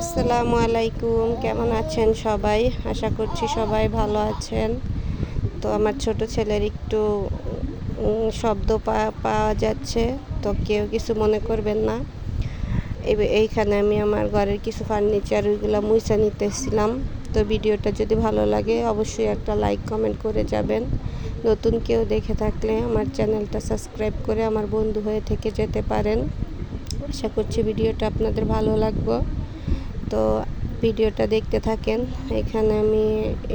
আসসালামু আলাইকুম, কেমন আছেন সবাই? আশা করছি সবাই ভালো আছেন। তো আমার ছোট ছেলের একটু শব্দ পাওয়া যাচ্ছে, তো কেউ কিছু মনে করবেন না। এইখানে আমি আমার ঘরের কিছু ফার্নিচার ওইগুলো মুছে নিতেছিলাম। তো ভিডিওটা যদি ভালো লাগে অবশ্যই একটা লাইক কমেন্ট করে যাবেন। নতুন কেউ দেখে থাকলে আমার চ্যানেলটা সাবস্ক্রাইব করে আমার বন্ধু হয়ে থেকে যেতে পারেন। আশা করছি ভিডিওটা আপনাদের ভালো লাগবে। তো ভিডিওটা দেখতে থাকেন। এখানে আমি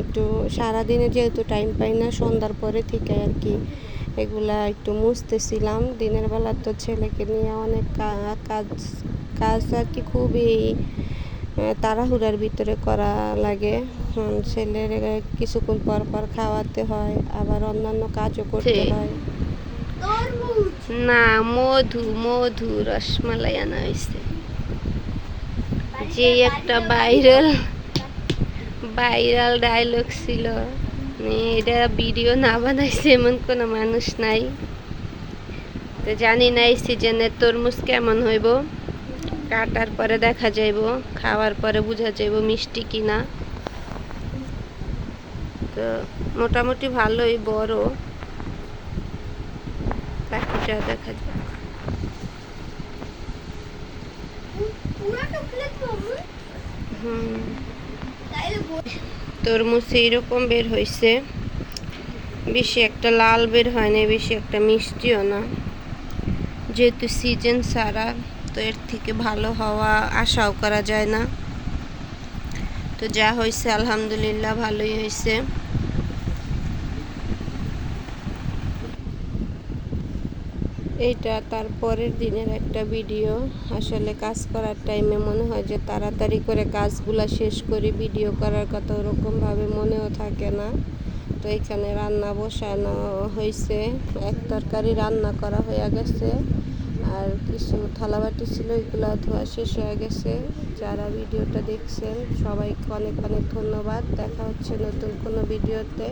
একটু সারাদিনে যেহেতু টাইম পাই না, সন্ধ্যার পরে থেকে আর কি এগুলা একটু মুছতেছিলাম। দিনের বেলা তো ছেলেকে নিয়ে অনেক কাজ কাজ আর কি খুবই তাড়াহুড়ার ভিতরে করা লাগে। ছেলের কিছুক্ষণ পর পর খাওয়াতে হয়, আবার অন্যান্য কাজও করতে হয়। না, মধু মধু রসমালাই আনা হয়েছে। যে একটা ভাইরাল ডায়লগ ছিল, এটা ভিডিও না বানাইছে এমন কোনো মানুষ নাই। তো জানি না এই সিজনে তরমুজ কেমন হইব, কাটার পরে দেখা যাইব, খাওয়ার পরে বোঝা যাইব মিষ্টি কিনা। তো মোটামুটি ভালোই বড়, বাকিটা দেখা যাবে। তরমুজ এইরকম বের হয়েছে, বেশি একটা লাল বের হয় না, বেশি একটা মিষ্টিও না। যেহেতু সিজন ছাড়া, তো এর থেকে ভালো হওয়া আশাও করা যায় না। তো যা হয়েছে আলহামদুলিল্লাহ ভালোই হয়েছে। এইটা তার পরের দিনের একটা ভিডিও। আসলে কাজ করার টাইমে মনে হয় যে তাড়াতাড়ি করে কাজগুলা শেষ করে ভিডিও করার কথা, ওরকমভাবে মনেও থাকে না। তো এখানে রান্না বসানো হয়েছে, এক তরকারি রান্না করা হয়ে গেছে, আর কিছু থালাবাটি ছিল এগুলো ধোয়া শেষ হয়ে গেছে। যারা ভিডিওটা দেখছেন সবাইকে অনেক অনেক ধন্যবাদ। দেখা হচ্ছে নতুন কোনো ভিডিওতে।